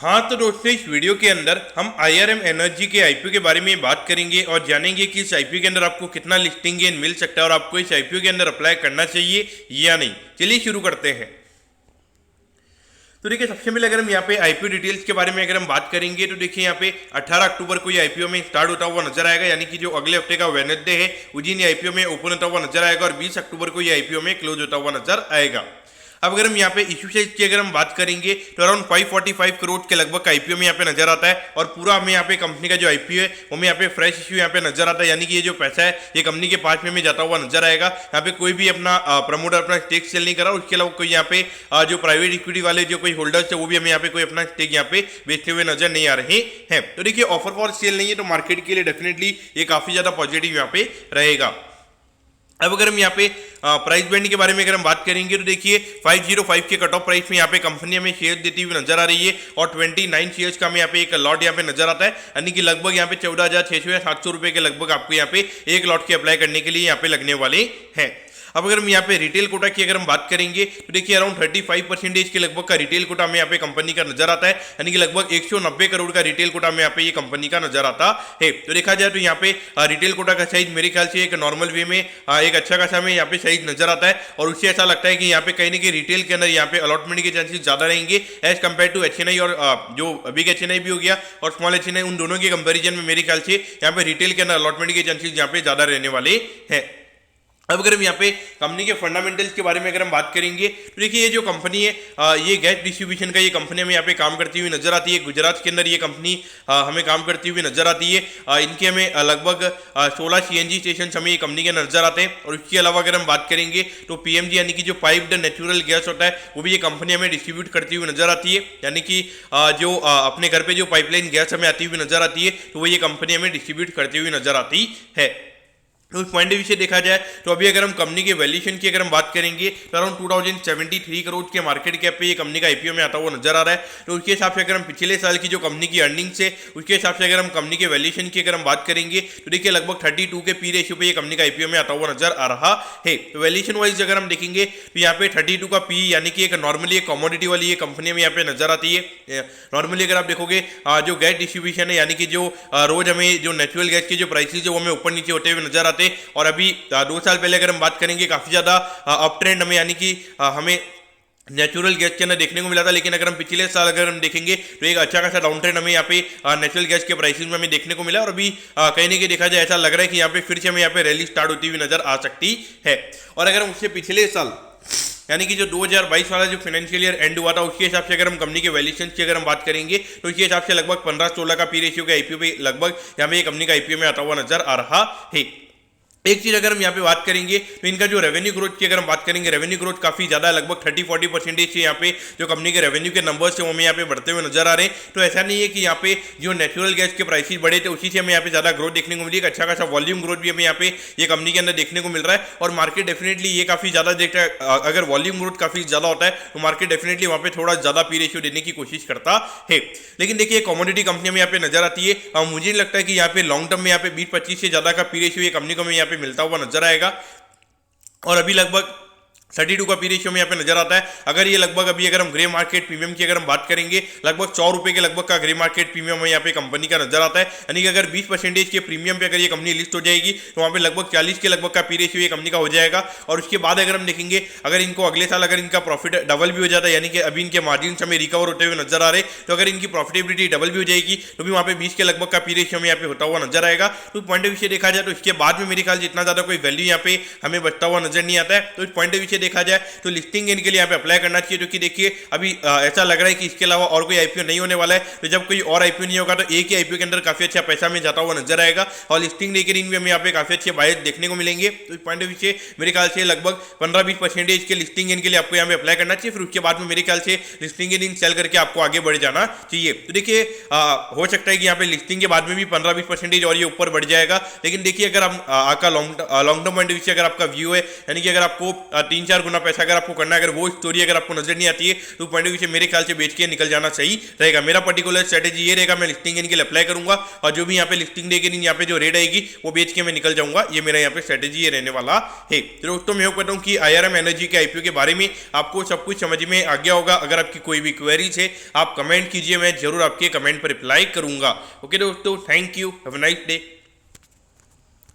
हाँ तो दोस्तों, इस वीडियो के अंदर हम IRM एनर्जी के आईपीओ के बारे में बात करेंगे और जानेंगे कि इस आईपीओ के अंदर आपको कितना लिस्टिंग गेन मिल सकता है और आपको इस आईपीओ के अंदर अप्लाई करना चाहिए या नहीं। चलिए शुरू करते हैं। तो देखिए, सबसे पहले अगर हम यहाँ पे आईपीओ डिटेल्स के बारे में अगर हम बात करेंगे तो देखिए यहाँ पे 18 अक्टूबर को ये आईपीओ में स्टार्ट होता हुआ नजर आएगा, यानी कि जो अगले हफ्ते का वेडनेसडे है उस दिन ये आईपीओ में ओपन होता हुआ नजर आएगा और 20 अक्टूबर को ये आईपीओ में क्लोज होता हुआ नजर आएगा। अब अगर हम यहाँ पे इशू साइज की अगर हम बात करेंगे तो अराउंड 545 करोड़ के लगभग आईपीओ में यहाँ पे नजर आता है और पूरा हमें यहाँ पे कंपनी का जो आईपीओ है वो हमें यहाँ पे फ्रेश इशू यहाँ पे नजर आता है, यानी कि ये जो पैसा है ये कंपनी के पास में जाता हुआ नजर आएगा। यहाँ पे कोई भी अपना प्रमोटर अपना स्टेक सेल नहीं करा, उसके अलावा कोई यहाँ पे जो प्राइवेट इक्विटी वाले जो कोई होल्डर्स है वो भी हमें यहाँ पे कोई अपना स्टेक यहाँ पे बेचते हुए नजर नहीं आ रहे हैं। तो देखिए, ऑफर फॉर सेल नहीं है तो मार्केट के लिए डेफिनेटली ये काफी ज्यादा पॉजिटिव यहाँ पे रहेगा। अब अगर हम यहाँ पे प्राइस बैंड के बारे में अगर हम बात करेंगे तो देखिए 505 के कट ऑफ प्राइस में यहाँ पे कंपनी हमें शेयर देती हुई नजर आ रही है और 29 शेयर्स का हमें यहाँ पे एक लॉट यहाँ पे नजर आता है, यानी कि लगभग यहाँ पे 14,600 या 700 रुपए के लगभग आपको यहाँ पे एक लॉट के अप्लाई करने के लिए यहाँ पे लगने वाले हैं। अब अगर हम यहाँ पे रिटेल कोटा की अगर हम बात करेंगे तो देखिए अराउंड 35% के लगभग का रिटेल कोटा हमें यहाँ पे कंपनी का नजर आता है, यानी कि लगभग 190 करोड़ का रिटेल कोटा हमें यहाँ पे ये कंपनी का नजर आता है। तो देखा जाए तो यहाँ पे रिटेल कोटा का साइज मेरे ख्याल से एक नॉर्मल वे में एक अच्छा खासा हमें यहाँ पे साइज नजर आता है और उससे ऐसा लगता है कि यहाँ पे कहीं ना कहीं रिटेल के अंदर यहाँ पे अलॉटमेंट के चांसेस ज्यादा रहेंगे एज कम्पेयर टू HNI और जो बिग HNI भी हो गया और स्मॉल HNI, उन दोनों के कंपेरिजन में मेरे ख्याल से यहाँ पे रिटेल के अंदर अलॉटमेंट के चांसेस यहाँ पे ज्यादा रहने वाले हैं। अब अगर हम यहाँ पे कंपनी के फंडामेंटल्स के बारे में अगर हम बात करेंगे तो देखिए ये जो कंपनी है ये गैस डिस्ट्रीब्यूशन का ये कंपनी हमें यहाँ पे काम करती हुई नजर आती है। गुजरात के अंदर ये कंपनी हमें काम करती हुई नजर आती है। इनके हमें लगभग 16 CNG स्टेशन हमें ये कंपनी के नजर आते हैं और उसके अलावा अगर हम बात करेंगे तो PMG यानी कि जो पाइप्ड नेचुरल गैस होता है वो भी ये कंपनी हमें डिस्ट्रीब्यूट करती हुई नजर आती है, यानी कि जो अपने घर पे जो पाइपलाइन गैस हमें आती हुई नजर आती है तो वो ये कंपनी हमें डिस्ट्रीब्यूट करती हुई नजर आती है। तो उस पॉइंट ऑफ व्यू से देखा जाए तो अभी अगर हम कंपनी के वैल्यूएशन की अगर हम बात करेंगे तो अराउंड 2073 करोड़ के मार्केट कैप पे ये कंपनी का आईपीओ में आता हुआ नजर आ रहा है। तो उसके हिसाब से अगर हम पिछले साल की जो कंपनी की अर्निंग्स है उसके हिसाब से अगर हम कंपनी के वैल्यूएशन की अगर हम बात करेंगे तो देखिए लगभग 32 के पी रेशियो पे ये कंपनी का आईपीओ में आता हुआ नजर आ रहा है। तो वैल्यूएशन वाइज अगर हम देखेंगे तो यहाँ पे 32 का पी, यानी कि एक नॉर्मली एक कमोडिटी वाली ये कंपनी में यहाँ पे नजर आती है। नॉर्मली अगर आप देखोगे जो गैस डिस्ट्रीब्यूशन है, यानी कि जो रोज हमें जो नेचुरल गैस के जो प्राइसेस जो हमें ऊपर नीचे होते हुए नजर आते हैं और अभी 2 साल पहले अगर हम बात करेंगे काफी ज्यादा अप ट्रेंड हमें, यानी कि हमें नेचुरल गैस के अंदर देखने को मिला था, लेकिन अगर हम पिछले साल अगर हम देखेंगे तो एक अच्छा खासा डाउन ट्रेंड हमें यहाँ पे नेचुरल गैस के प्राइसेस में हमें देखने को मिला और अभी कहीं ना कहीं देखा जाए ऐसा लग रहा है कि यहाँ पे फिर से हमें यहाँ पे रैली स्टार्ट होती हुई नजर आ सकती है। और अगर हम उससे पिछले साल यानी कि जो 2022 वाला जो फाइनेंशियल ईयर एंड हुआ था उसके हिसाब से अगर हम कंपनी के वैल्यूएशन की अगर हम बात करेंगे तो उसके हिसाब से लगभग 15-16 का पी रेशियो के आईपीओ पे लगभग यहाँ पे कंपनी का आईपीओ में आता हुआ नजर आ रहा है। एक चीज अगर हम यहाँ पे बात करेंगे तो इनका जो रेवेन्यू ग्रोथ की अगर हम बात करेंगे, रेवेन्यू ग्रोथ काफी ज्यादा लगभग 30-40% से यहाँ पे जो कंपनी के रेवेन्यू के नंबर्स है वो हमें यहाँ पे बढ़ते हुए नजर आ रहे हैं। तो ऐसा नहीं है कि यहाँ पे जो नेचुरल गैस के प्राइसेस बढ़े थे उसी से हमें यहाँ पे ज्यादा ग्रोथ देखने को मिली। एक अच्छा खासा वॉल्यूम ग्रोथ भी हमें यहाँ पे ये कंपनी के अंदर देखने को मिल रहा है और मार्केट डेफिनेटली ये काफी ज्यादा देखता है। अगर वॉल्यूम ग्रोथ काफी ज्यादा होता है तो मार्केट डेफिनेटली वहाँ पे थोड़ा ज्यादा पी रेशियो देने की कोशिश करता है। लेकिन देखिए कमोडिटी कंपनी में यहाँ पे नजर आती है, मुझे नहीं लगता है कि यहाँ पे लॉन्ग टर्म में यहाँ पे 20-25 से ज्यादा का पी रेशियो ये कंपनी को हमें यहाँ पे मिलता हुआ नजर आएगा और अभी लगभग 32 का पी रेशियो में यहाँ पे नजर आता है। अगर ये लगभग अभी अगर हम ग्रे मार्केट प्रीमियम की अगर हम बात करेंगे लगभग 100 रुपए के लगभग का ग्रे मार्केट प्रीमियम हमें यहाँ पे कंपनी का नजर आता है, यानी कि अगर 20% के प्रीमियम पे अगर ये कंपनी लिस्ट हो जाएगी तो वहाँ पे लगभग 40 के लगभग का पी रेशियो ये कंपनी का हो जाएगा। और उसके बाद अगर हम देखेंगे अगर इनको अगले साल अगर इनका प्रॉफिट डबल भी हो जाता है, यानी कि अभी इनके मार्जिन हमें रिकवर होते हुए नजर आ रहे, तो अगर इनकी प्रॉफिटेबिलिटी डबल भी हो जाएगी तो भी वहाँ पे 20 के लगभग का पी रेशियो में यहाँ पे होता हुआ नजर आएगा। तो पॉइंट ऑफ व्यू से देखा जाए तो इसके बाद में मेरे ख्याल से इतना ज्यादा कोई वैल्यू यहाँ पे हमें बचता हुआ नजर नहीं आता है। तो इस पॉइंट ऑफ व्यू से देखा जाए तो लिस्टिंग इनके लिए यहाँ पे अप्लाई करना चाहिए, क्योंकि देखिए अभी ऐसा लग रहा है कि इसके अलावा और कोई आईपीओ नहीं होने वाला है। तो जब कोई और आईपीओ नहीं होगा तो एक ही आईपीओ के अंदर काफी अच्छा पैसा में जाता हुआ नजर आएगा और लिस्टिंग लेकर भी हमें यहाँ पे काफी अच्छे बाय देखने को मिलेंगे। तो इस पॉइंट ऑफ व्यू से मेरे ख्याल से लगभग 15-20% के लिस्टिंग इनके लिए आपको यहाँ पे अप्लाई करना चाहिए। फिर उसके बाद में मेरे ख्याल से लिस्टिंग इन सेल करके आपको आगे बढ़ जाना चाहिए। तो देखिए हो सकता है कि यहाँ पे लिस्टिंग के बाद में भी 15-20% और ये ऊपर बढ़ जाएगा। लेकिन देखिए अगर आप आपका long term point of view से अगर आपका व्यू है, यानी कि अगर आपको 3-4 गुना पैसा अगर आपको करना है, अगर वो स्टोरी अगर आपको नजर नहीं आती है तो पॉइंट ऑफ व्यू से मेरे ख्याल से बेच के निकल जाना सही रहेगा। मेरा पर्टिकुलर स्ट्रेटेजी ये रहेगा, मैं लिस्टिंग गेन के लिए अप्लाई करूंगा और जो भी यहाँ पे लिस्टिंग डे के दिन यहाँ पे जो रेट आएगी वो बेच के मैं निकल जाऊंगा। ये मेरा यहाँ पे स्ट्रेटेजी ये रहने वाला है। तो दोस्तों मैं होप करता हूँ कि IRM एनर्जी के आईपीओ के बारे में आपको सब कुछ समझ में आ गया होगा। अगर आपकी कोई भी क्वेरीज है आप कमेंट कीजिए, मैं जरूर आपके कमेंट पर रिप्लाई करूंगा। ओके दोस्तों, thank you, have a nice day.